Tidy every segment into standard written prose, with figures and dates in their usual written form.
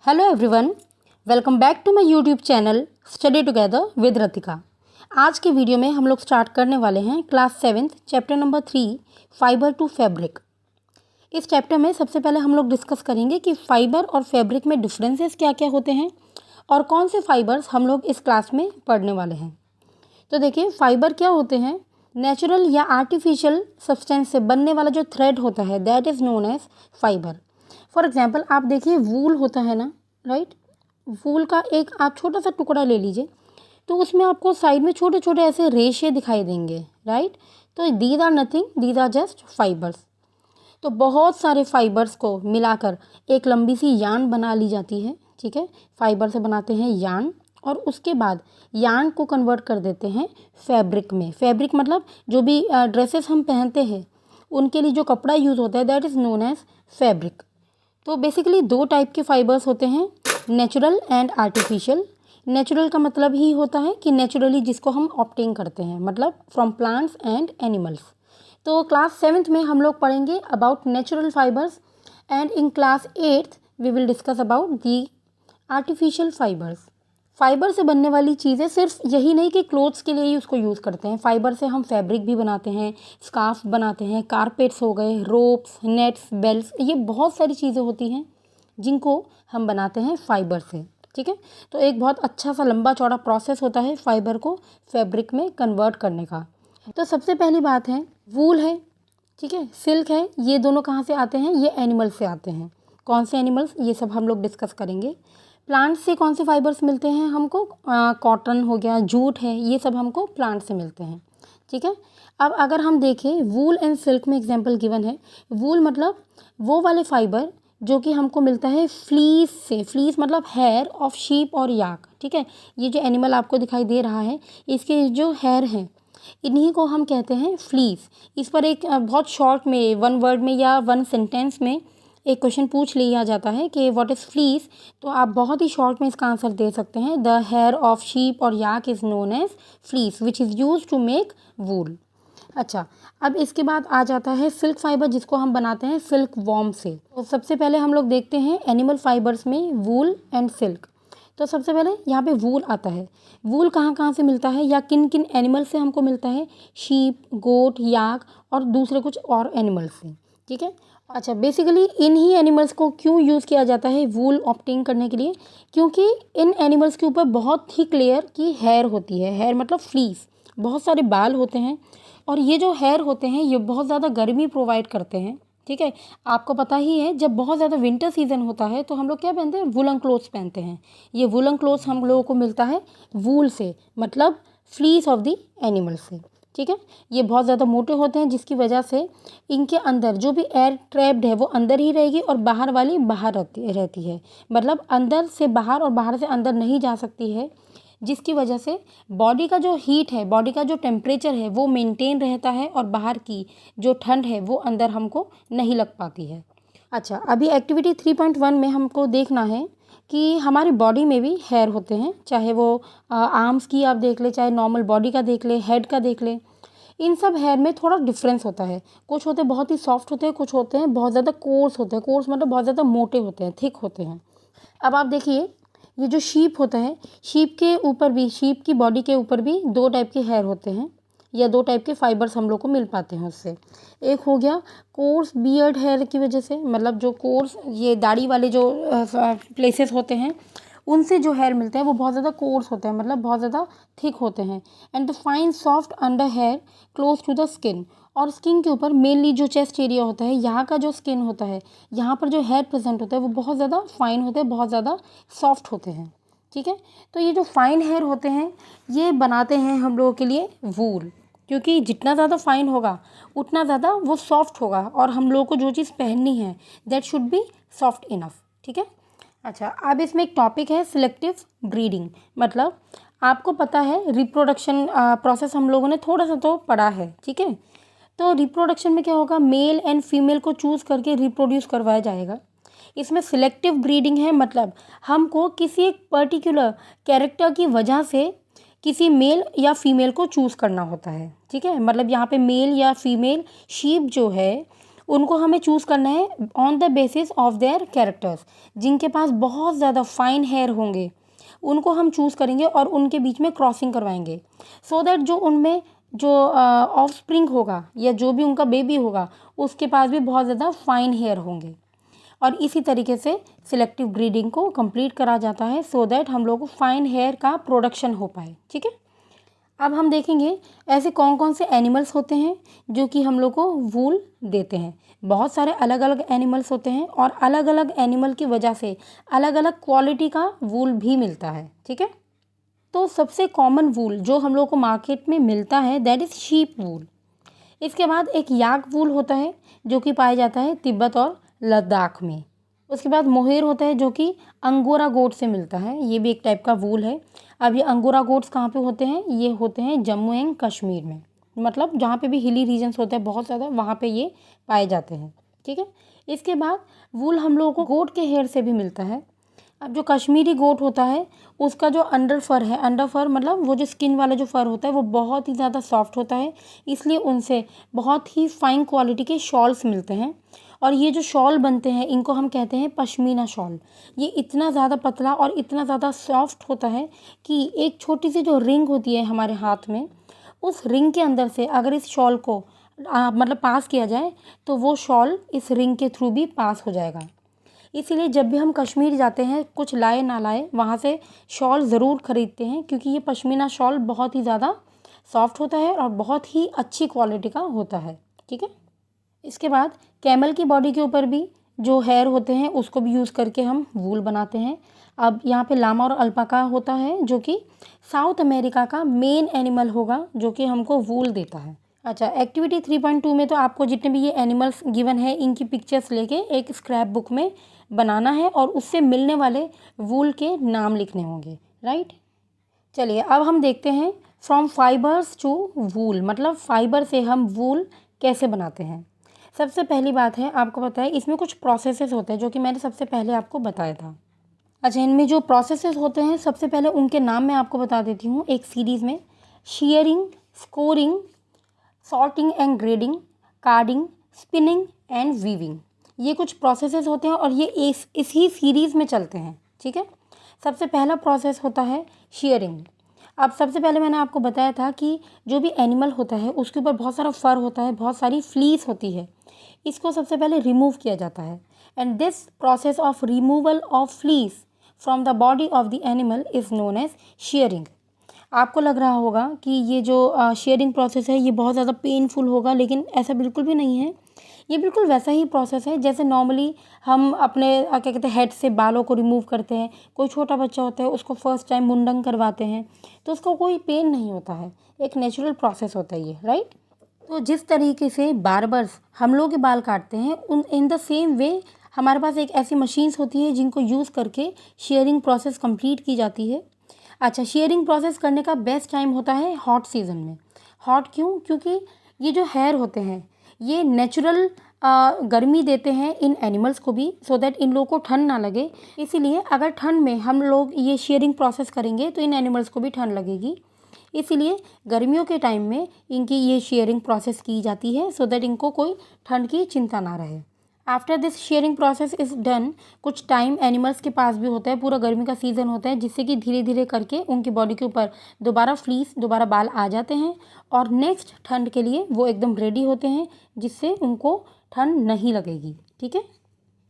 Hello everyone, welcome back to my YouTube channel study together with Ratika. आज के video में हम लोग स्टार्ट करने वाले हैं class 7th chapter number 3 fibre to fabric. इस चैप्टर में सबसे पहले हम लोग डिस्कस करेंगे कि फाइबर और फैब्रिक में डिफरेंसेस क्या क्या होते हैं और कौन से फाइबर्स हम लोग इस क्लास में पढ़ने वाले हैं। तो देखिए, फाइबर क्या होते हैं? नेचुरल या आर्टिफिशियल सब्सटेंस से बनने वाला जो थ्रेड होता है that is known as fibre. For example आप देखिए, वूल होता है ना, राइट। वूल का एक आप छोटा सा टुकड़ा ले लीजिए, तो उसमें आपको साइड में छोटे छोटे ऐसे रेशे दिखाई देंगे, राइट। तो these are nothing, these are just fibres. तो बहुत सारे फाइबर्स को मिलाकर एक लंबी सी यान बना ली जाती है, ठीक है। फाइबर से बनाते हैं यान, और उसके बाद यान को कन्वर्ट कर देते हैं फैब्रिक में। फैब्रिक मतलब जो भी ड्रेसेस हम पहनते हैं उनके लिए जो कपड़ा यूज़ होता है that is known as fabric. तो बेसिकली दो टाइप के फाइबर्स होते हैं, नेचुरल एंड आर्टिफिशियल। नेचुरल का मतलब ही होता है कि नेचुरली जिसको हम ऑब्टेन करते हैं, मतलब फ्रॉम प्लांट्स एंड एनिमल्स। तो क्लास 7th में हम लोग पढ़ेंगे about natural fibres, and in class 8th we will discuss about the artificial fibres. Fibre से बनने वाली चीज़ें सिर्फ यही नहीं कि क्लोथ्स के लिए ही उसको यूज़ करते हैं, फाइबर से हम फैब्रिक भी बनाते हैं, स्कार्फ बनाते हैं, कारपेट्स हो गए, रोप्स, नेट्स, बेल्ट्स, ये बहुत सारी चीज़ें होती हैं जिनको हम बनाते हैं फाइबर से, ठीक है। तो एक बहुत अच्छा सा लंबा चौड़ा प्रोसेस होता है फाइबर को फैब्रिक में कन्वर्ट करने का। तो सबसे पहली बात है, वूल है, ठीक है, सिल्क है, ये दोनों कहाँ से आते हैं? ये एनिमल से आते हैं। कौन से एनिमल्स, ये सब हम लोग डिस्कस करेंगे। प्लांट से कौन से फाइबर्स मिलते हैं हमको? कॉटन हो गया, जूट है, ये सब हमको प्लांट से मिलते हैं, ठीक है। अब अगर हम देखें वूल एंड सिल्क में एग्जांपल गिवन है। वूल मतलब वो वाले फाइबर जो कि हमको मिलता है फ्लीस से। फ्लीस मतलब हेयर ऑफ शीप और याक, ठीक है। ये जो एनिमल आपको दिखाई दे रहा है, इसके जो हेयर हैं इन्हीं को हम कहते हैं फ्लीस। इस पर एक बहुत शॉर्ट में, वन वर्ड में या वन सेंटेंस में एक क्वेश्चन पूछ लिया जाता है कि व्हाट इज़ फ्लीस, तो आप बहुत ही शॉर्ट में इसका आंसर दे सकते हैं, द हेयर ऑफ शीप और yak is known as fleece which is use to make wool. अच्छा, अब इसके बाद आ जाता है सिल्क फाइबर, जिसको हम बनाते हैं सिल्क वॉर्म से। तो सबसे पहले हम लोग देखते हैं एनिमल फाइबर्स में वूल एंड सिल्क। तो सबसे पहले यहाँ पे वूल आता है। वूल कहाँ कहाँ से मिलता है या किन किन एनिमल से हमको मिलता है? शीप, गोट, याक और दूसरे कुछ और एनिमल्स से, ठीक है। अच्छा, बेसिकली इन ही एनिमल्स को क्यों यूज़ किया जाता है वूल ऑब्टेन करने के लिए? क्योंकि इन एनिमल्स के ऊपर बहुत थिक लेयर की हेयर होती है। हेयर मतलब फ्लीस, बहुत सारे बाल होते हैं, और ये जो हेयर होते हैं ये बहुत ज़्यादा गर्मी प्रोवाइड करते हैं, ठीक है। आपको पता ही है, जब बहुत ज़्यादा विंटर सीजन होता है तो हम लोग क्या पहनते हैं? वुलन क्लोथ्स पहनते हैं। ये वुलन क्लोथ्स हम लोगों को मिलता है वूल से, मतलब फ्लीस ऑफ द एनिमल से, ठीक है। ये बहुत ज़्यादा मोटे होते हैं, जिसकी वजह से इनके अंदर जो भी एयर ट्रैप्ड है वो अंदर ही रहेगी और बाहर वाली बाहर रहती है। मतलब अंदर से बाहर और बाहर से अंदर नहीं जा सकती है, जिसकी वजह से बॉडी का जो हीट है, बॉडी का जो टेम्परेचर है वो मेंटेन रहता है, और बाहर की जो ठंड है वो अंदर हमको नहीं लग पाती है। अच्छा, अभी एक्टिविटी 3.1 में हमको देखना है कि हमारी बॉडी में भी हेयर होते हैं, चाहे वो आर्म्स की आप देख ले, चाहे नॉर्मल बॉडी का देख ले, हेड का देख ले। इन सब हेयर में थोड़ा डिफरेंस होता है। कुछ होते हैं बहुत ही सॉफ्ट होते हैं, कुछ होते हैं बहुत ज़्यादा कोर्स होते हैं। कोर्स मतलब बहुत ज़्यादा मोटे होते हैं, थिक होते हैं। अब आप देखिए, ये जो शीप होता है, शीप के ऊपर भी, शीप की बॉडी के ऊपर भी दो टाइप के हेयर होते हैं, या दो टाइप के फाइबर्स हम लोग को मिल पाते हैं उससे। एक हो गया कोर्स बियर्ड हेयर की वजह से, मतलब जो कोर्स, ये दाढ़ी वाले जो प्लेसेस होते हैं उनसे जो हेयर मिलते हैं वो बहुत ज़्यादा कोर्स होते हैं, मतलब बहुत ज़्यादा थिक होते हैं। And the fine soft under hair close to the skin. और स्किन के ऊपर मेनली जो चेस्ट एरिया होता है, यहाँ का जो स्किन होता है, यहाँ पर जो हेयर प्रेजेंट होता है वो बहुत ज़्यादा फाइन होते हैं, बहुत ज़्यादा सॉफ्ट होते हैं, ठीक है। तो ये जो फाइन हेयर होते हैं ये बनाते हैं हम लोगों के लिए वूल, क्योंकि जितना ज़्यादा फाइन होगा उतना ज़्यादा वो सॉफ्ट होगा, और हम लोगों को जो चीज़ पहननी है that should be soft enough, ठीक है। अच्छा, अब इसमें एक टॉपिक है सिलेक्टिव ब्रीडिंग। मतलब आपको पता है रिप्रोडक्शन प्रोसेस हम लोगों ने थोड़ा सा तो पढ़ा है, ठीक है। तो रिप्रोडक्शन में क्या होगा? मेल एंड फीमेल को चूज़ करके रिप्रोड्यूस करवाया जाएगा। इसमें सिलेक्टिव ब्रीडिंग है, मतलब हमको किसी एक पर्टिकुलर कैरेक्टर की वजह से किसी मेल या फीमेल को चूज़ करना होता है, ठीक है। मतलब यहाँ पे मेल या फीमेल शीप जो है उनको हमें चूज़ करना है on the basis of their characters. जिनके पास बहुत ज़्यादा फाइन हेयर होंगे उनको हम चूज़ करेंगे और उनके बीच में क्रॉसिंग करवाएंगे, सो दैट जो उनमें जो ऑफ स्प्रिंग होगा या जो भी उनका बेबी होगा उसके पास भी बहुत ज़्यादा फाइन हेयर होंगे। और इसी तरीके से सिलेक्टिव ब्रीडिंग को कंप्लीट करा जाता है सो दैट हम लोग को फाइन हेयर का प्रोडक्शन हो पाए। ठीक है, अब हम देखेंगे ऐसे कौन कौन से एनिमल्स होते हैं जो कि हम लोग को वूल देते हैं। बहुत सारे अलग अलग एनिमल्स होते हैं और अलग अलग एनिमल की वजह से अलग अलग क्वालिटी का वूल भी मिलता है। ठीक है, तो सबसे कॉमन वूल जो हम लोग को मार्केट में मिलता है दैट इज़ शीप वूल। इसके बाद एक याक वूल होता है जो कि पाया जाता है तिब्बत और लद्दाख में। उसके बाद मोहेर होता है जो कि अंगोरा गोट से मिलता है, ये भी एक टाइप का वूल है। अब ये अंगोरा गोट्स कहाँ पे होते हैं, ये होते हैं जम्मू एंड कश्मीर में, मतलब जहाँ पे भी हिली रीजन्स होते हैं बहुत ज़्यादा वहाँ पे ये पाए जाते हैं। ठीक है, इसके बाद वूल हम लोगों को गोट के हेयर से भी मिलता है। अब जो कश्मीरी गोट होता है उसका जो अंडर फर है, अंडर फर मतलब वो जो स्किन वाला जो फर होता है वो बहुत ही ज़्यादा सॉफ्ट होता है, इसलिए उनसे बहुत ही फाइन क्वालिटी के शॉल्स मिलते हैं। और ये जो शॉल बनते हैं इनको हम कहते हैं पश्मीना शॉल। ये इतना ज़्यादा पतला और इतना ज़्यादा सॉफ्ट होता है कि एक छोटी सी जो रिंग होती है हमारे हाथ में, उस रिंग के अंदर से अगर इस शॉल को मतलब पास किया जाए तो वो शॉल इस रिंग के थ्रू भी पास हो जाएगा। इसीलिए जब भी हम कश्मीर जाते हैं, कुछ लाए ना लाए, वहाँ से शॉल ज़रूर ख़रीदते हैं क्योंकि ये पश्मीना शॉल बहुत ही ज़्यादा सॉफ्ट होता है और बहुत ही अच्छी क्वालिटी का होता है। ठीक है, इसके बाद कैमल की बॉडी के ऊपर भी जो हेयर होते हैं उसको भी यूज़ करके हम वूल बनाते हैं। अब यहाँ पे लामा और अल्पाका होता है जो कि साउथ अमेरिका का मेन एनिमल होगा जो कि हमको वूल देता है। अच्छा, एक्टिविटी 3.2 में तो आपको जितने भी ये एनिमल्स गिवन है इनकी पिक्चर्स लेके एक स्क्रैप बुक में बनाना है और उससे मिलने वाले वूल के नाम लिखने होंगे। राइट, चलिए अब हम देखते हैं फ्रॉम फाइबर्स टू वूल, मतलब फाइबर से हम वूल कैसे बनाते हैं। सबसे पहली बात है, आपको पता है इसमें कुछ प्रोसेसेस होते हैं जो कि मैंने सबसे पहले आपको बताया था। अच्छा, इनमें जो प्रोसेसेस होते हैं सबसे पहले उनके नाम मैं आपको बता देती हूँ एक सीरीज़ में। Sharing, scouring, sorting and grading, carding, spinning and weaving, ये कुछ प्रोसेसेस होते हैं और ये इसी सीरीज़ में चलते हैं। ठीक है, सबसे पहला प्रोसेस होता है शेयरिंग। अब सबसे पहले मैंने आपको बताया था कि जो भी एनिमल होता है उसके ऊपर बहुत सारा फर होता है, बहुत सारी फ्लीस होती है, इसको सबसे पहले रिमूव किया जाता है। And this process of removal of fleece from the body of the animal is known as shearing. आपको लग रहा होगा कि ये जो शेयरिंग प्रोसेस है ये बहुत ज़्यादा पेनफुल होगा, लेकिन ऐसा बिल्कुल भी नहीं है। ये बिल्कुल वैसा ही प्रोसेस है जैसे नॉर्मली हम अपने क्या कहते हैं हेड से बालों को रिमूव करते हैं। कोई छोटा बच्चा होता है उसको फर्स्ट टाइम मुंडन करवाते हैं तो उसको कोई पेन नहीं होता है, एक नेचुरल प्रोसेस होता है ये। राइट, तो जिस तरीके से बार्बर्स हम लोग के बाल काटते हैं उन इन द सेम वे हमारे पास एक ऐसी मशीन्स होती है जिनको यूज़ करके शेयरिंग प्रोसेस कंप्लीट की जाती है। अच्छा, शेयरिंग प्रोसेस करने का बेस्ट टाइम होता है हॉट सीज़न में। हॉट क्यों? क्योंकि ये जो हेयर होते हैं ये नेचुरल गर्मी देते हैं इन एनिमल्स को भी, सो दैट इन लोगों को ठंड ना लगे। इसीलिए अगर ठंड में हम लोग ये शेयरिंग प्रोसेस करेंगे तो इन एनिमल्स को भी ठंड लगेगी। इसीलिए गर्मियों के टाइम में इनकी ये शेयरिंग प्रोसेस की जाती है सो दैट इनको कोई ठंड की चिंता ना रहे। After this sharing process is done, कुछ टाइम एनिमल्स के पास भी होता है, पूरा गर्मी का सीज़न होता है जिससे कि धीरे धीरे करके उनकी बॉडी के ऊपर दोबारा बाल आ जाते हैं और नेक्स्ट ठंड के लिए वो एकदम रेडी होते हैं जिससे उनको ठंड नहीं लगेगी। ठीक है,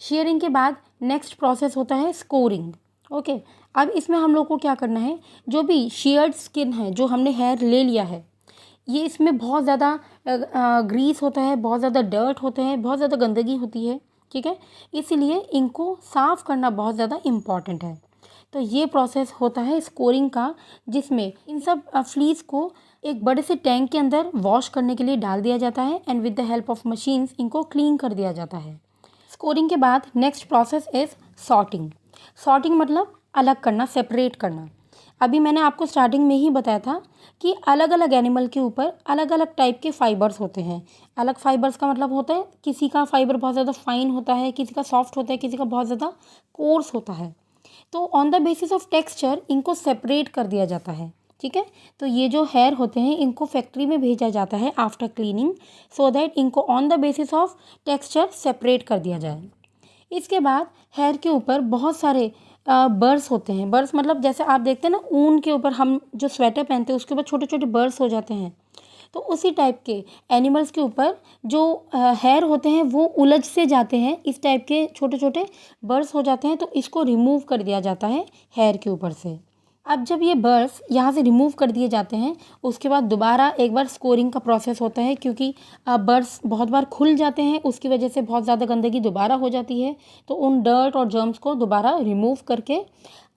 शेयरिंग के बाद नेक्स्ट प्रोसेस होता है स्कोरिंग। ओके, अब इसमें हम लोग को क्या करना है, जो भी शेयर्ड स्किन है, जो हमने हेयर ले लिया है, ये इसमें बहुत ज़्यादा ग्रीस होता है, बहुत ज़्यादा डर्ट होते हैं, बहुत ज़्यादा गंदगी होती है। ठीक है, इसीलिए इनको साफ़ करना बहुत ज़्यादा इम्पॉर्टेंट है। तो ये प्रोसेस होता है स्कोरिंग का, जिसमें इन सब फ्लीस को एक बड़े से टैंक के अंदर वॉश करने के लिए डाल दिया जाता है and with the help of machines इनको क्लीन कर दिया जाता है। स्कोरिंग के बाद next process is sorting. Sorting मतलब अलग करना, सेपरेट करना। अभी मैंने आपको स्टार्टिंग में ही बताया था कि अलग अलग एनिमल के ऊपर अलग अलग टाइप के फाइबर्स होते हैं। अलग फाइबर्स का मतलब होता है किसी का फाइबर बहुत ज़्यादा फाइन होता है, किसी का सॉफ्ट होता है, किसी का बहुत ज़्यादा कोर्स होता है। तो on the basis of texture इनको सेपरेट कर दिया जाता है। ठीक है। तो ये जो हेयर होते हैं इनको फैक्ट्री में भेजा जाता है आफ्टर क्लीनिंग, सो दैट इनको on the basis of texture separate कर दिया जाए। इसके बाद हेयर के ऊपर बहुत सारे बर्ड्स होते हैं। बर्ड्स मतलब जैसे आप देखते हैं ना, ऊन के ऊपर हम जो स्वेटर पहनते हैं उसके ऊपर छोटे छोटे बर्ड्स हो जाते हैं, तो उसी टाइप के एनिमल्स के ऊपर जो हेयर होते हैं वो उलझ से जाते हैं, इस टाइप के छोटे छोटे बर्ड्स हो जाते हैं, तो इसको रिमूव कर दिया जाता है हेयर के ऊपर से। अब जब ये बर्ड्स यहाँ से रिमूव कर दिए जाते हैं, उसके बाद दोबारा एक बार स्कोरिंग का प्रोसेस होता है, क्योंकि बर्ड्स बहुत बार खुल जाते हैं, उसकी वजह से बहुत ज़्यादा गंदगी दोबारा हो जाती है, तो उन डर्ट और जर्म्स को दोबारा रिमूव करके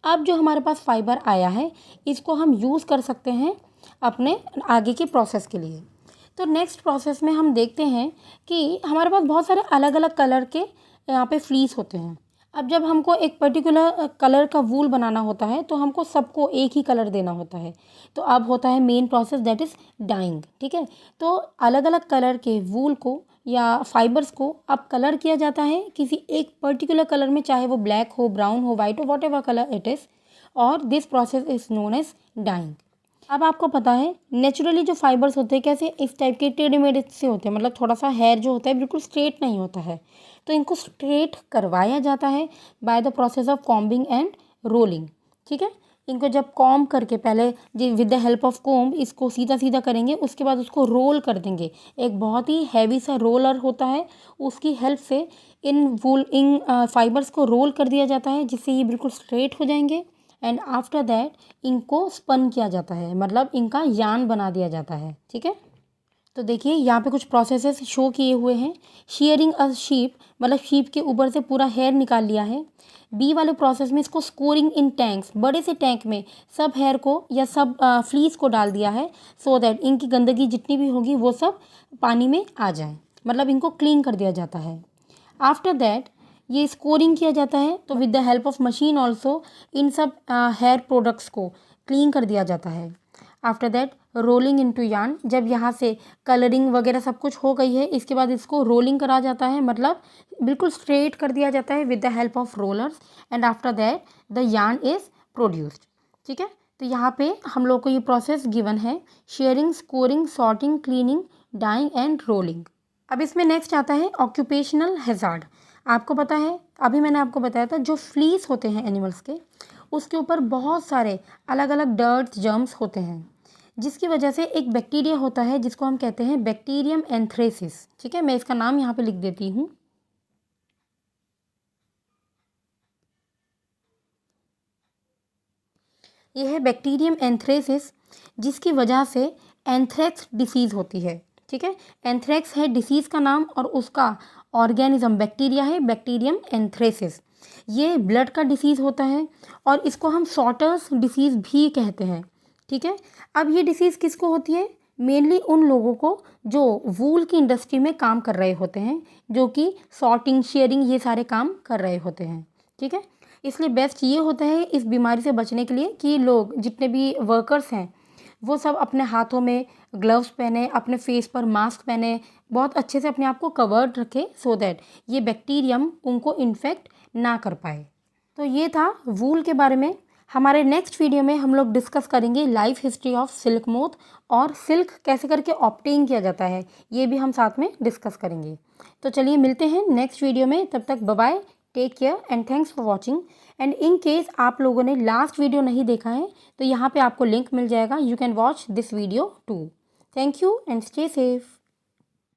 अब जो हमारे पास फाइबर आया है इसको हम यूज़ कर सकते हैं अपने आगे के प्रोसेस के लिए। तो नेक्स्ट प्रोसेस में हम देखते हैं कि हमारे पास बहुत सारे अलग अलग कलर के यहाँ पे फ्लीस होते हैं। अब जब हमको एक पर्टिकुलर कलर का वूल बनाना होता है तो हमको सबको एक ही कलर देना होता है। तो अब होता है main process, that is dyeing. ठीक है, तो अलग अलग कलर के वूल को या फाइबर्स को अब कलर किया जाता है किसी एक पर्टिकुलर कलर में, चाहे वो ब्लैक हो, ब्राउन हो, वाइट हो, whatever colour it is, और this process is known as dyeing. अब आपको पता है नेचुरली जो फाइबर्स होते हैं कैसे इस टाइप के टेढ़े मेढ़े से होते हैं, मतलब थोड़ा सा हेयर जो होता है बिल्कुल स्ट्रेट नहीं होता है, तो इनको स्ट्रेट करवाया जाता है by the process of combing and rolling. ठीक है, इनको जब कॉम्ब करके पहले with the help of comb इसको सीधा सीधा करेंगे, उसके बाद उसको रोल कर देंगे। एक बहुत ही हैवी सा रोलर होता है, उसकी हेल्प से इन फाइबर्स को रोल कर दिया जाता है, जिससे ये बिल्कुल स्ट्रेट हो जाएंगे। एंड आफ्टर दैट इनको स्पन किया जाता है, मतलब इनका यान बना दिया जाता है। ठीक है, तो देखिए यहाँ पे कुछ प्रोसेसेस शो किए हुए हैं। शेयरिंग अ शीप, मतलब शीप के ऊपर से पूरा हेयर निकाल लिया है। बी वाले प्रोसेस में इसको स्कोरिंग इन टैंक्स, बड़े से टैंक में सब हेयर को या सब फ्लीस को डाल दिया है, सो दैट इनकी गंदगी जितनी भी होगी वो सब पानी में आ जाए, मतलब इनको क्लीन कर दिया जाता है। आफ्टर दैट ये स्कोरिंग किया जाता है, तो with the help of machine also in सब हेयर प्रोडक्ट्स को क्लीन कर दिया जाता है। After that rolling into yarn, जब यहाँ से कलरिंग वगैरह सब कुछ हो गई है, इसके बाद इसको रोलिंग करा जाता है, मतलब बिल्कुल स्ट्रेट कर दिया जाता है with the help of rollers. And after that the yarn is produced. ठीक है, तो यहाँ पे हम लोग को ये प्रोसेस गिवन है, shearing, scouring, sorting, cleaning, dyeing and rolling. अब इसमें नेक्स्ट आता है ऑक्यूपेशनल हैजार्ड। आपको पता है, अभी मैंने आपको बताया था जो फ्लीस होते हैं एनिमल्स के, उसके ऊपर बहुत सारे अलग अलग डर्ट्स, जर्म्स होते हैं, जिसकी वजह से एक बैक्टीरिया होता है जिसको हम कहते हैं बैक्टीरियम एंथ्रेसिस। ठीक है, मैं इसका नाम यहाँ पे लिख देती हूँ। यह है बैक्टीरियम एंथ्रेसिस, जिसकी वजह से एंथ्रेक्स डिसीज़ होती है। ठीक है, एंथ्रेक्स है डिसीज़ का नाम और उसका ऑर्गेनिज्म बैक्टीरिया है बैक्टीरियम एंथ्रेसिस। ये ब्लड का डिसीज़ होता है और इसको हम सॉटर्स डिसीज़ भी कहते हैं। ठीक है, अब ये डिसीज़ किसको होती है? मेनली उन लोगों को जो वूल की इंडस्ट्री में काम कर रहे होते हैं, जो कि सॉर्टिंग, शेयरिंग ये सारे काम कर रहे होते हैं। ठीक है, इसलिए बेस्ट ये होता है इस बीमारी से बचने के लिए कि लोग जितने भी वर्कर्स हैं वो सब अपने हाथों में ग्लव्स पहने, अपने फेस पर मास्क पहने, बहुत अच्छे से अपने आप को कवर्ड रखें, सो दैट ये बैक्टीरियम उनको इन्फेक्ट ना कर पाए। तो ये था वूल के बारे में। हमारे नेक्स्ट वीडियो में हम लोग डिस्कस करेंगे life history of silk moth, और सिल्क कैसे करके ऑब्टेन किया जाता है ये भी हम साथ में डिस्कस करेंगे। तो चलिए मिलते हैं नेक्स्ट वीडियो में, तब तक bye bye, take care and thanks for watching. And in case आप लोगों ने लास्ट वीडियो नहीं देखा है तो यहाँ पे आपको लिंक मिल जाएगा, you can watch this video too. Thank you and stay safe.